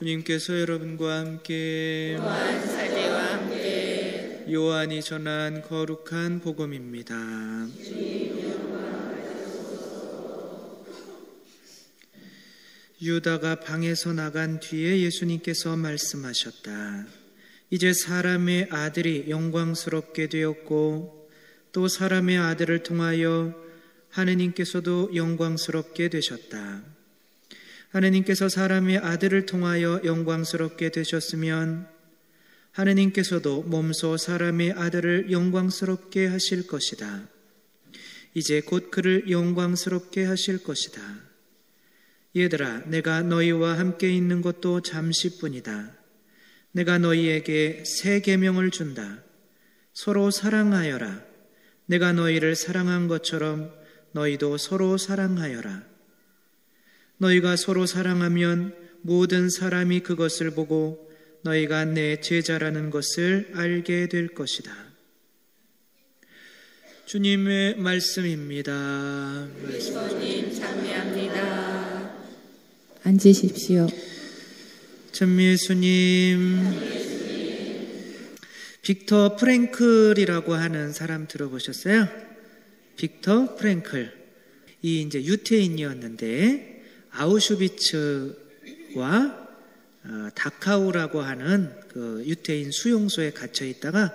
주님께서 여러분과 함께 또한 살대와 함께 요한이 전한 거룩한 복음입니다. 유다가 방에서 나간 뒤에 예수님께서 말씀하셨다. 이제 사람의 아들이 영광스럽게 되었고 또 사람의 아들을 통하여 하느님께서도 영광스럽게 되셨다. 하느님께서 사람의 아들을 통하여 영광스럽게 되셨으면 하느님께서도 몸소 사람의 아들을 영광스럽게 하실 것이다. 이제 곧 그를 영광스럽게 하실 것이다. 얘들아, 내가 너희와 함께 있는 것도 잠시뿐이다. 내가 너희에게 새 계명을 준다. 서로 사랑하여라. 내가 너희를 사랑한 것처럼 너희도 서로 사랑하여라. 너희가 서로 사랑하면 모든 사람이 그것을 보고 너희가 내 제자라는 것을 알게 될 것이다. 주님의 말씀입니다. 그리스도님 찬미합니다. 앉으십시오. 찬미 예수님. 빅터 프랭클이라고 하는 사람 들어보셨어요? 빅터 프랭클. 이 이제 유태인이었는데 아우슈비츠와 다카우라고 하는 그 유태인 수용소에 갇혀 있다가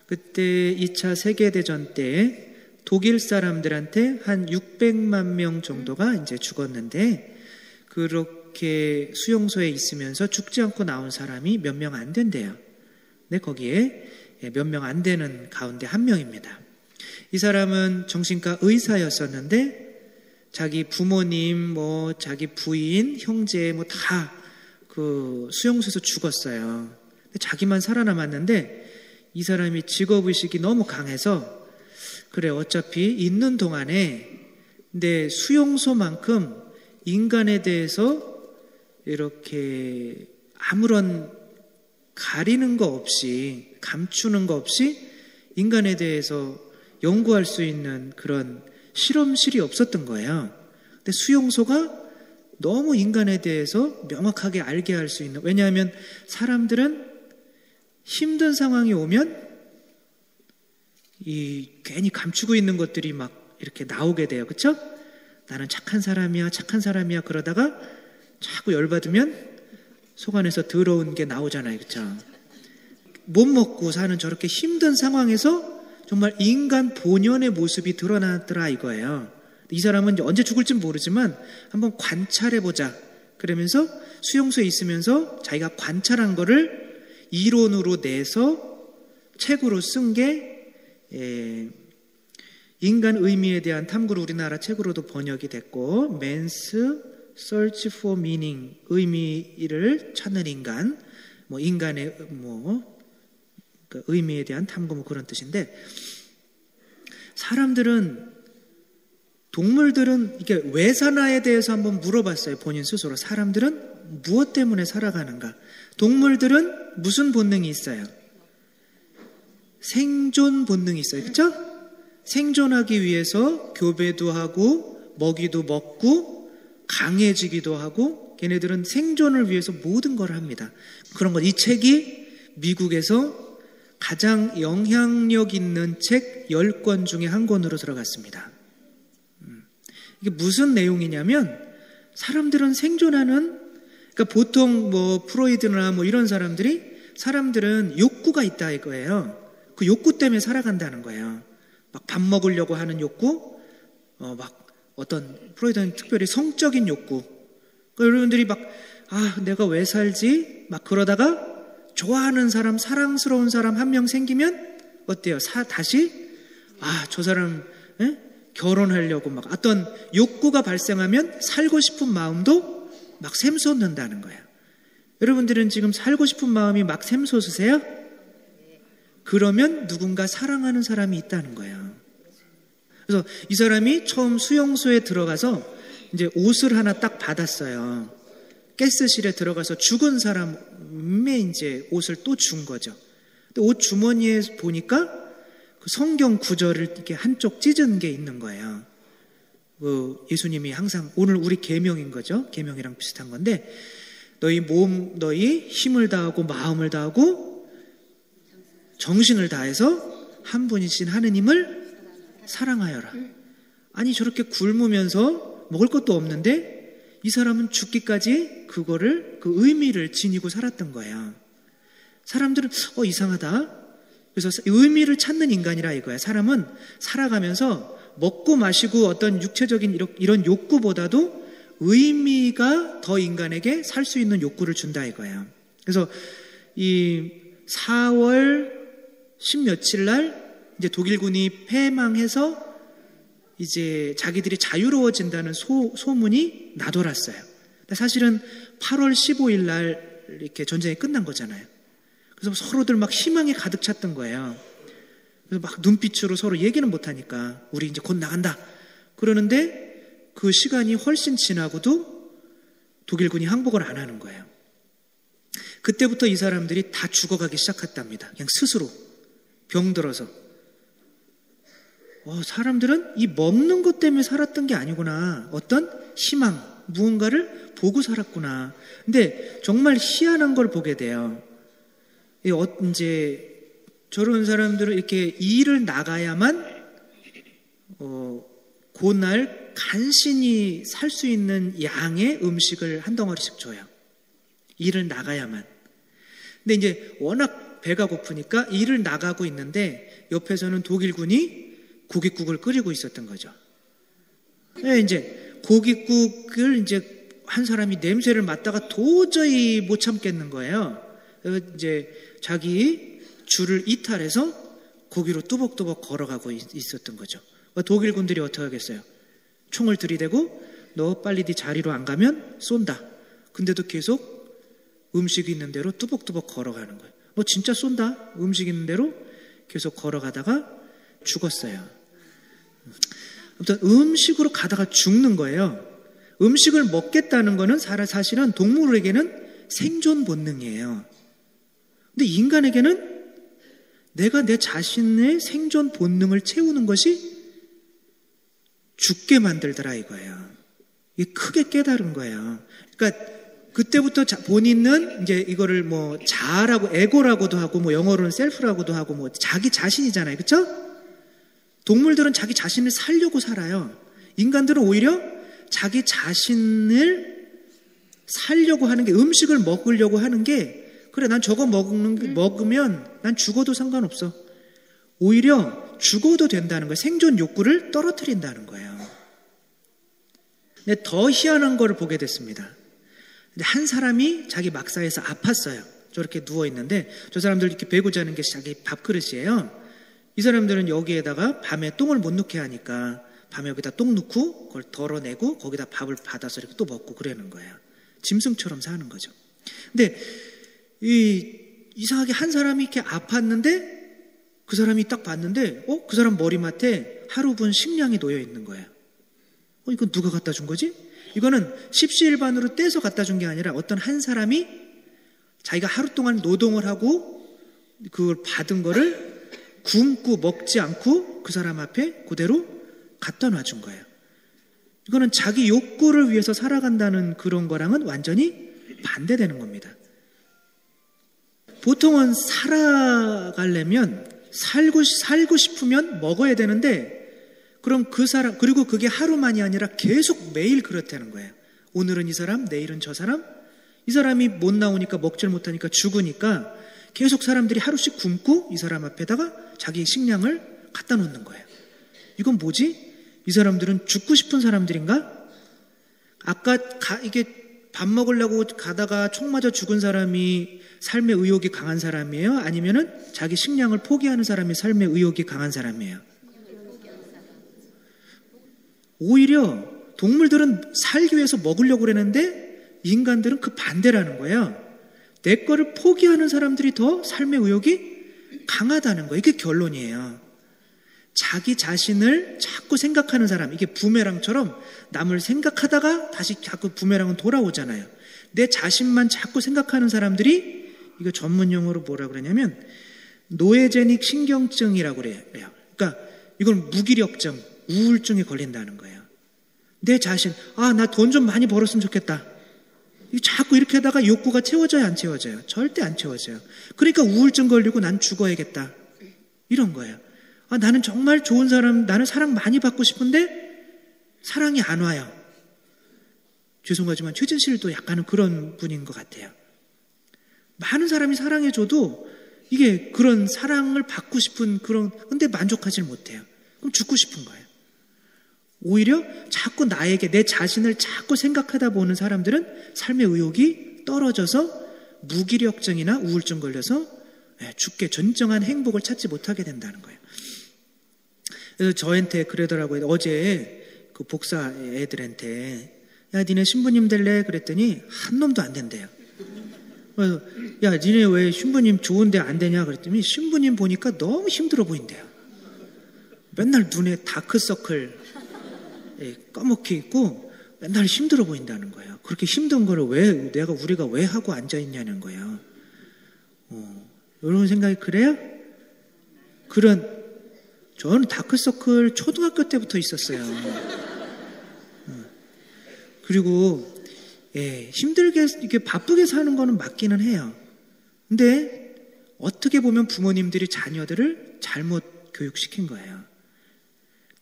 그때 2차 세계대전 때 독일 사람들한테 한 600만 명 정도가 이제 죽었는데 그렇게 수용소에 있으면서 죽지 않고 나온 사람이 몇 명 안 된대요. 근데 거기에 몇 명 안 되는 가운데 한 명입니다. 이 사람은 정신과 의사였었는데 자기 부모님, 자기 부인, 형제, 다 그 수용소에서 죽었어요. 근데 자기만 살아남았는데 이 사람이 직업의식이 너무 강해서 그래, 어차피 있는 동안에 근데 수용소만큼 인간에 대해서 이렇게 아무런 가리는 거 없이, 감추는 거 없이 인간에 대해서 연구할 수 있는 그런 실험실이 없었던 거예요. 근데 수용소가 너무 인간에 대해서 명확하게 알게 할 수 있는, 왜냐하면 사람들은 힘든 상황이 오면 괜히 감추고 있는 것들이 막 이렇게 나오게 돼요. 그렇죠? 나는 착한 사람이야 그러다가 자꾸 열받으면 속 안에서 더러운 게 나오잖아요. 그렇죠? 못 먹고 사는 저렇게 힘든 상황에서 정말 인간 본연의 모습이 드러났더라 이거예요. 이 사람은 언제 죽을지 모르지만 한번 관찰해보자. 그러면서 수용소에 있으면서 자기가 관찰한 거를 이론으로 내서 책으로 쓴 게 인간 의미에 대한 탐구로 우리나라 책으로도 번역이 됐고 Man's Search for Meaning, 의미를 찾는 인간, 인간의 그 의미에 대한 탐구 그런 뜻인데, 동물들은 이게 왜 사나에 대해서 한번 물어봤어요. 본인 스스로. 사람들은 무엇 때문에 살아가는가? 동물들은 무슨 본능이 있어요? 생존 본능이 있어요. 그렇죠? 생존하기 위해서 교배도 하고 먹이도 먹고 강해지기도 하고 걔네들은 생존을 위해서 모든 걸 합니다. 그런 것. 이 책이 미국에서 가장 영향력 있는 책 10권 중에 한 권으로 들어갔습니다. 이게 무슨 내용이냐면 사람들은 생존하는, 그러니까 보통 프로이드나 이런 사람들은 욕구가 있다 이거예요. 그 욕구 때문에 살아간다는 거예요. 막 밥 먹으려고 하는 욕구, 막 어떤 프로이드는 특별히 성적인 욕구. 그러니까 여러분들이 내가 왜 살지? 막 그러다가 좋아하는 사람, 사랑스러운 사람 한 명 생기면 어때요? 다시 저 사람 결혼하려고 막 어떤 욕구가 발생하면 살고 싶은 마음도 막 샘솟는다는 거예요. 여러분들은 지금 살고 싶은 마음이 막 샘솟으세요? 그러면 누군가 사랑하는 사람이 있다는 거예요. 그래서 이 사람이 처음 수용소에 들어가서 이제 옷을 하나 딱 받았어요. 가스실에 들어가서 죽은 사람의 이제 옷을 또 준 거죠. 근데 옷 주머니에 보니까 그 성경 구절을 이렇게 한쪽 찢은 게 있는 거예요. 예수님이 항상, 오늘 우리 계명인 거죠. 계명이랑 비슷한 건데, 너희 힘을 다하고 마음을 다하고 정신을 다해서 한 분이신 하느님을 사랑하여라. 아니 저렇게 굶으면서 먹을 것도 없는데 이 사람은 죽기까지 그 의미를 지니고 살았던 거예요. 사람들은 이상하다. 그래서 의미를 찾는 인간이라 이거야. 사람은 살아가면서 먹고 마시고 어떤 육체적인 이런 욕구보다도 의미가 더 인간에게 살 수 있는 욕구를 준다 이거예요. 그래서 이 4월 10며칠 날 이제 독일군이 패망해서 이제 자기들이 자유로워진다는 소문이 나돌았어요. 근데 사실은 8월 15일 날 이렇게 전쟁이 끝난 거잖아요. 그래서 서로들 막 희망에 가득 찼던 거예요. 그래서 막 눈빛으로 서로 얘기는 못하니까 우리 이제 곧 나간다. 그러는데 그 시간이 훨씬 지나고도 독일군이 항복을 안 하는 거예요. 그때부터 이 사람들이 다 죽어가기 시작했답니다. 그냥 스스로 병들어서. 사람들은 이 먹는 것 때문에 살았던 게 아니구나. 어떤 희망, 무언가를 보고 살았구나. 근데 정말 희한한 걸 보게 돼요. 이제 저런 사람들은 이렇게 일을 나가야만 그날 간신히 살 수 있는 양의 음식을 한 덩어리씩 줘요. 일을 나가야만. 근데 이제 워낙 배가 고프니까 일을 나가고 있는데 옆에서는 독일군이 고깃국을 끓이고 있었던 거죠. 이제 고깃국을 이제 한 사람이 냄새를 맡다가 도저히 못 참겠는 거예요. 이제 자기 줄을 이탈해서 거기로 뚜벅뚜벅 걸어가고 있었던 거죠. 독일군들이 어떻게 하겠어요? 총을 들이대고 너 빨리 네 자리로 안 가면 쏜다. 근데도 계속 음식 있는 대로 뚜벅뚜벅 걸어가는 거예요. 너 진짜 쏜다. 음식 있는 대로 계속 걸어가다가 죽었어요. 아무튼 음식으로 가다가 죽는 거예요. 음식을 먹겠다는 거는 사실은 동물에게는 생존 본능이에요. 근데 인간에게는 내가 내 자신의 생존 본능을 채우는 것이 죽게 만들더라 이거예요. 이게 크게 깨달은 거예요. 그러니까 그때부터 본인은 이제 이거를 뭐 자아라고 에고라고도 하고 뭐 영어로는 셀프라고도 하고 뭐 자기 자신이잖아요. 그렇죠? 동물들은 자기 자신을 살려고 살아요. 인간들은 오히려 자기 자신을 살려고 하는 게 음식을 먹으려고 하는 게 그래 난 저거 먹으면 난 죽어도 상관없어. 오히려 죽어도 된다는 거예요. 생존 욕구를 떨어뜨린다는 거예요. 근데 더 희한한 거를 보게 됐습니다. 한 사람이 자기 막사에서 아팠어요. 저렇게 누워있는데 저 사람들 이렇게 베고 자는 게 자기 밥그릇이에요. 이 사람들은 여기에다가 밤에 똥을 못 넣게 하니까 밤에 여기다 똥 넣고 그걸 덜어내고 거기다 밥을 받아서 이렇게 또 먹고 그러는 거예요. 짐승처럼 사는 거죠. 근데 이상하게 한 사람이 이렇게 아팠는데 그 사람이 딱 봤는데 그 사람 머리맡에 하루분 식량이 놓여 있는 거예요. 이건 누가 갖다 준 거지? 이거는 십시일반으로 떼서 갖다 준 게 아니라 어떤 한 사람이 자기가 하루 동안 노동을 하고 그걸 받은 거를 굶고 먹지 않고 그 사람 앞에 그대로 갖다 놔준 거예요. 이거는 자기 욕구를 위해서 살아간다는 그런 거랑은 완전히 반대되는 겁니다. 보통은 살아가려면 살고 싶으면 먹어야 되는데 그럼 그 사람 그리고 그게 하루만이 아니라 계속 매일 그렇다는 거예요. 오늘은 이 사람, 내일은 저 사람. 이 사람이 못 나오니까 먹질 못하니까 죽으니까 계속 사람들이 하루씩 굶고 이 사람 앞에다가 자기 식량을 갖다 놓는 거예요. 이건 뭐지? 이 사람들은 죽고 싶은 사람들인가? 아까 이게 밥 먹으려고 가다가 총 맞아 죽은 사람이 삶의 의욕이 강한 사람이에요? 아니면은 자기 식량을 포기하는 사람이 삶의 의욕이 강한 사람이에요? 오히려 동물들은 살기 위해서 먹으려고 그러는데 인간들은 그 반대라는 거예요. 내 거를 포기하는 사람들이 더 삶의 의욕이 강하다는 거예요. 이게 결론이에요. 자기 자신을 자꾸 생각하는 사람, 이게 부메랑처럼 남을 생각하다가 다시 자꾸 부메랑은 돌아오잖아요. 내 자신만 자꾸 생각하는 사람들이 이거 전문 용어로 뭐라 그러냐면 노에제닉 신경증이라고 그래요. 그러니까 이건 무기력증, 우울증에 걸린다는 거예요. 내 자신, 나 돈 좀 많이 벌었으면 좋겠다. 자꾸 이렇게 하다가 욕구가 채워져요, 안 채워져요? 절대 안 채워져요. 그러니까 우울증 걸리고 난 죽어야겠다. 이런 거예요. 나는 정말 좋은 사람, 나는 사랑 많이 받고 싶은데 사랑이 안 와요. 죄송하지만 최진실도 약간은 그런 분인 것 같아요. 많은 사람이 사랑해줘도 이게 그런 사랑을 받고 싶은 근데 만족하지 못해요. 그럼 죽고 싶은 거예요. 오히려 자꾸 나에게 내 자신을 자꾸 생각하다 보는 사람들은 삶의 의욕이 떨어져서 무기력증이나 우울증 걸려서 죽게 진정한 행복을 찾지 못하게 된다는 거예요. 그래서 저한테 그러더라고요. 어제 그 복사 애들한테 야 니네 신부님 될래? 그랬더니 한 놈도 안 된대요. 그래서 야 니네 왜 신부님 좋은데 안 되냐? 그랬더니 신부님 보니까 너무 힘들어 보인대요. 맨날 눈에 다크서클 까맣게 있고 맨날 힘들어 보인다는 거예요. 그렇게 힘든 거를 우리가 왜 하고 앉아있냐는 거예요. 여러분 생각이 그래요? 저는 다크서클 초등학교 때부터 있었어요. 그리고 힘들게 이렇게 바쁘게 사는 거는 맞기는 해요. 근데 어떻게 보면 부모님들이 자녀들을 잘못 교육시킨 거예요.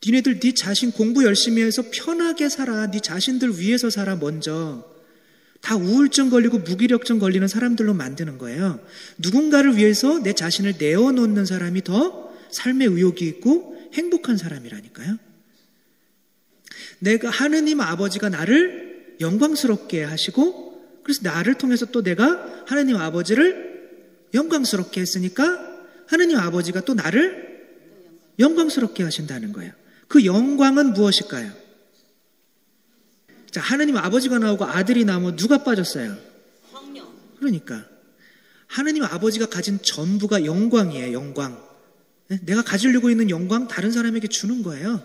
니네들 네 자신 공부 열심히 해서 편하게 살아. 네 자신들 위해서 살아. 먼저 다 우울증 걸리고 무기력증 걸리는 사람들로 만드는 거예요. 누군가를 위해서 내 자신을 내어놓는 사람이 더 삶의 의욕이 있고 행복한 사람이라니까요. 내가 하느님 아버지가 나를 영광스럽게 하시고 그래서 나를 통해서 또 내가 하느님 아버지를 영광스럽게 했으니까 하느님 아버지가 또 나를 영광스럽게 하신다는 거예요. 그 영광은 무엇일까요? 자, 하느님 아버지가 나오고 아들이 나오면 누가 빠졌어요? 성령. 그러니까 하느님 아버지가 가진 전부가 영광이에요. 영광. 내가 가지려고 있는 영광 다른 사람에게 주는 거예요.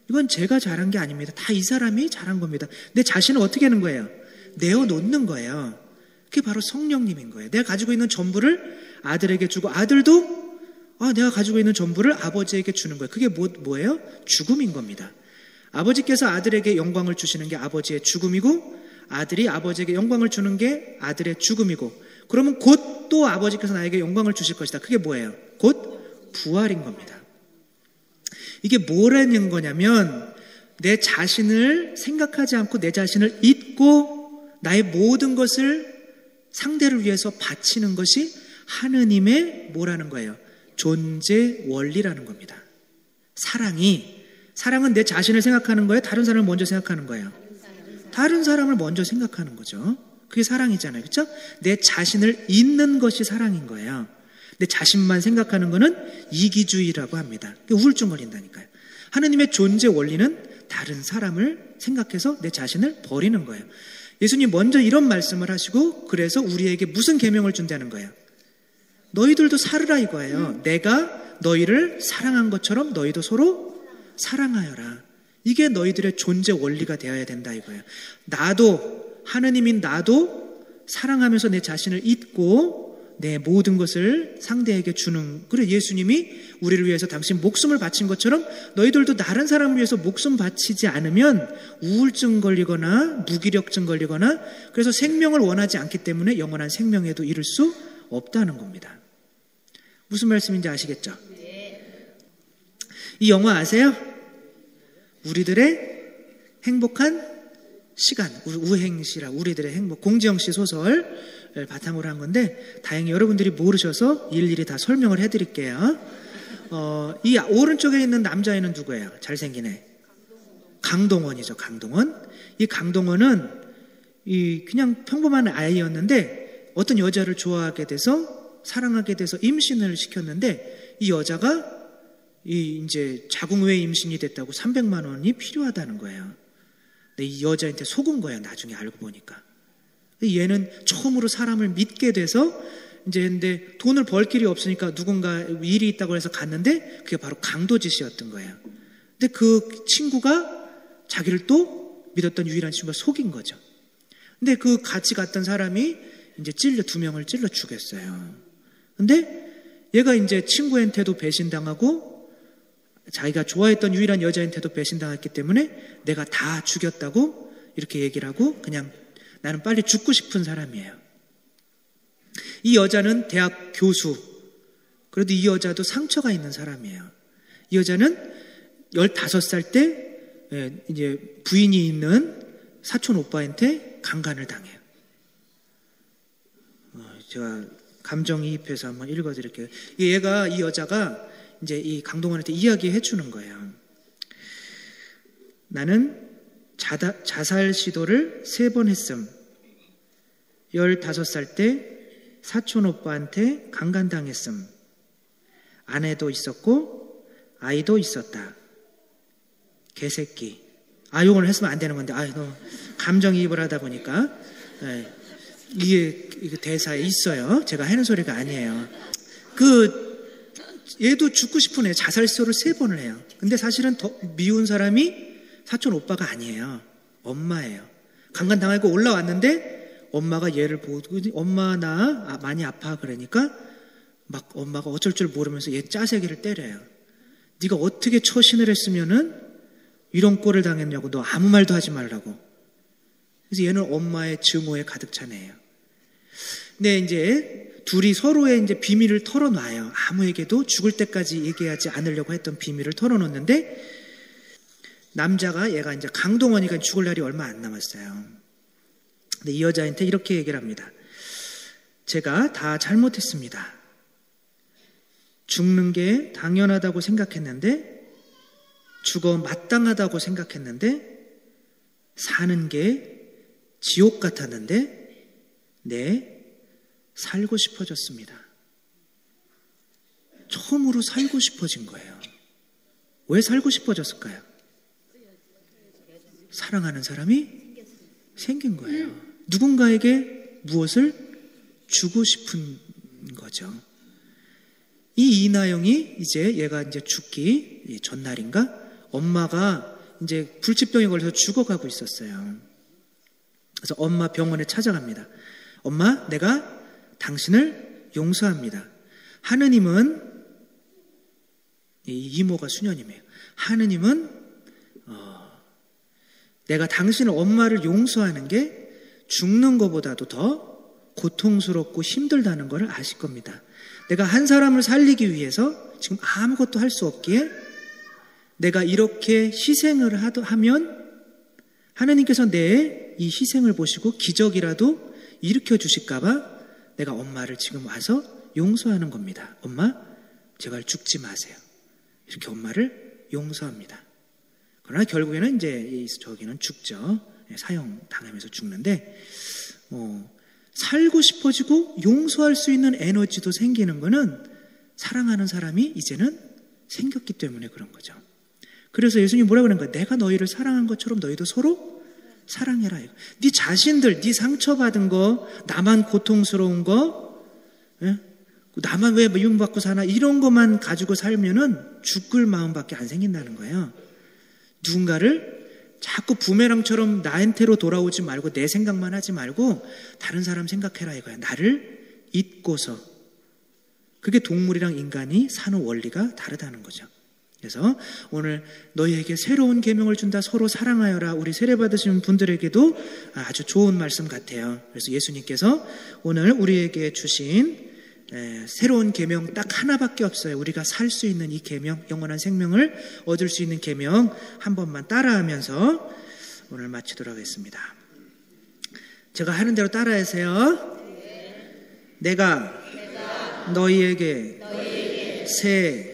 이건 제가 잘한 게 아닙니다. 다 이 사람이 잘한 겁니다. 내 자신을 어떻게 하는 거예요? 내어놓는 거예요. 그게 바로 성령님인 거예요. 내가 가지고 있는 전부를 아들에게 주고 아들도 내가 가지고 있는 전부를 아버지에게 주는 거예요. 그게 뭐예요? 죽음인 겁니다. 아버지께서 아들에게 영광을 주시는 게 아버지의 죽음이고 아들이 아버지에게 영광을 주는 게 아들의 죽음이고 그러면 곧 또 아버지께서 나에게 영광을 주실 것이다. 그게 뭐예요? 곧 부활인 겁니다. 이게 뭐라는 거냐면 내 자신을 생각하지 않고 내 자신을 잊고 나의 모든 것을 상대를 위해서 바치는 것이 하느님의 뭐라는 거예요? 존재 원리라는 겁니다. 사랑은 내 자신을 생각하는 거예요? 다른 사람을 먼저 생각하는 거예요? 다른 사람을 먼저 생각하는 거죠. 그게 사랑이잖아요. 그렇죠? 내 자신을 잊는 것이 사랑인 거예요. 내 자신만 생각하는 거는 이기주의라고 합니다. 우울증 걸린다니까요. 하느님의 존재 원리는 다른 사람을 생각해서 내 자신을 버리는 거예요. 예수님 먼저 이런 말씀을 하시고 그래서 우리에게 무슨 계명을 준다는 거예요? 너희들도 살으라 이거예요. 내가 너희를 사랑한 것처럼 너희도 서로 사랑하여라. 이게 너희들의 존재 원리가 되어야 된다 이거예요. 하느님인 나도 사랑하면서 내 자신을 잊고 내 모든 것을 상대에게 주는, 그래 예수님이 우리를 위해서 당신 목숨을 바친 것처럼 너희들도 다른 사람을 위해서 목숨 바치지 않으면 우울증 걸리거나 무기력증 걸리거나 그래서 생명을 원하지 않기 때문에 영원한 생명에도 이를 수 없다는 겁니다. 무슨 말씀인지 아시겠죠? 이 영화 아세요? 우리들의 행복한 시간, 우행시라 우리들의 행복, 공지영 씨 소설을 바탕으로 한 건데 다행히 여러분들이 모르셔서 일일이 다 설명을 해드릴게요. 이 오른쪽에 있는 남자애는 누구예요? 잘생긴 애. 강동원이죠. 강동원. 이 강동원은 그냥 평범한 아이였는데 어떤 여자를 좋아하게 돼서 사랑하게 돼서 임신을 시켰는데 이 여자가 이제 자궁외 임신이 됐다고 300만 원이 필요하다는 거예요. 근데 이 여자한테 속은 거예요. 나중에 알고 보니까. 얘는 처음으로 사람을 믿게 돼서 이제 근데 돈을 벌 길이 없으니까 누군가 일이 있다고 해서 갔는데 그게 바로 강도지 씨였던 거예요. 근데 그 친구가 자기를 또 믿었던 유일한 친구가 속인 거죠. 근데 그 같이 갔던 사람이 이제 2명을 찔러 죽였어요. 근데 얘가 이제 친구한테도 배신당하고 자기가 좋아했던 유일한 여자한테도 배신당했기 때문에 내가 다 죽였다고 이렇게 얘기를 하고 그냥 나는 빨리 죽고 싶은 사람이에요. 이 여자는 대학 교수. 그래도 이 여자도 상처가 있는 사람이에요. 이 여자는 15살 때 이제 부인이 있는 사촌 오빠한테 강간을 당해요. 제가 감정이입해서 한번 읽어드릴게요. 이 여자가 이제 이 강동원한테 이야기해 주는 거예요. 나는 자살 시도를 3번 했음. 15살 때 사촌 오빠한테 강간당했음. 아내도 있었고 아이도 있었다. 개새끼. 요걸 했으면 안 되는 건데 너무 감정이입을 하다 보니까 이게 대사에 있어요. 제가 하는 소리가 아니에요. 얘도 죽고 싶은 애 자살 시도를 3번을 해요. 근데 사실은 더 미운 사람이 사촌 오빠가 아니에요. 엄마예요. 강간당하고 올라왔는데 엄마가 얘를 보고 엄마 나 많이 아파 그러니까 막 엄마가 어쩔 줄 모르면서 얘 짜새기를 때려요. 네가 어떻게 처신을 했으면은 이런 꼴을 당했냐고. 너 아무 말도 하지 말라고. 그래서 얘는 엄마의 증오에 가득 찬 애예요. 근데 이제 둘이 서로의 이제 비밀을 털어놔요. 아무에게도 죽을 때까지 얘기하지 않으려고 했던 비밀을 털어놓는데 남자가 얘가 이제 강동원이가 죽을 날이 얼마 안 남았어요. 근데 이 여자한테 이렇게 얘기를 합니다. 제가 다 잘못했습니다. 죽는 게 당연하다고 생각했는데 죽어 마땅하다고 생각했는데 사는 게 지옥 같았는데 살고 싶어졌습니다. 처음으로 살고 싶어진 거예요. 왜 살고 싶어졌을까요? 사랑하는 사람이 생긴 거예요. 누군가에게 무엇을 주고 싶은 거죠. 이 이나영이 얘가 이제 죽기 전날인가? 엄마가 이제 불치병에 걸려서 죽어가고 있었어요. 그래서 엄마 병원에 찾아갑니다. 엄마, 내가 당신을 용서합니다. 하느님은, 이모가 수녀님이에요. 하느님은 내가 당신을 엄마를 용서하는 게 죽는 것보다도 더 고통스럽고 힘들다는 걸 아실 겁니다. 내가 한 사람을 살리기 위해서 지금 아무것도 할 수 없기에 내가 이렇게 희생을 하면 하느님께서 내 이 희생을 보시고 기적이라도 일으켜 주실까봐 내가 엄마를 지금 와서 용서하는 겁니다. 엄마, 제발 죽지 마세요. 이렇게 엄마를 용서합니다. 그러나 결국에는 저기는 죽죠. 사형 당하면서 죽는데, 살고 싶어지고 용서할 수 있는 에너지도 생기는 거는 사랑하는 사람이 이제는 생겼기 때문에 그런 거죠. 그래서 예수님이 뭐라고 그러는 거예요? 내가 너희를 사랑한 것처럼 너희도 서로 사랑해라. 네 자신들, 네 상처받은 거, 나만 고통스러운 거, 나만 왜 미움받고 사나, 이런 것만 가지고 살면은 죽을 마음밖에 안 생긴다는 거예요. 누군가를 자꾸 부메랑처럼 나한테로 돌아오지 말고 내 생각만 하지 말고 다른 사람 생각해라 이거야. 나를 잊고서. 그게 동물이랑 인간이 사는 원리가 다르다는 거죠. 그래서 오늘 너희에게 새로운 계명을 준다. 서로 사랑하여라. 우리 세례받으신 분들에게도 아주 좋은 말씀 같아요. 그래서 예수님께서 오늘 우리에게 주신 새로운 계명 딱 하나밖에 없어요. 우리가 살 수 있는 이 계명, 영원한 생명을 얻을 수 있는 계명 한 번만 따라하면서 오늘 마치도록 하겠습니다. 제가 하는 대로 따라하세요. 내가 너희에게 새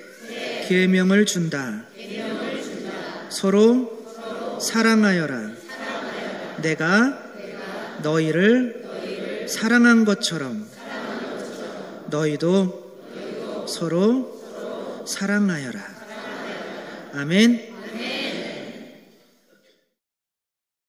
계명을 준다. 서로 사랑하여라. 내가 너희를 사랑한 것처럼 너희도 서로 사랑하여라. 아멘.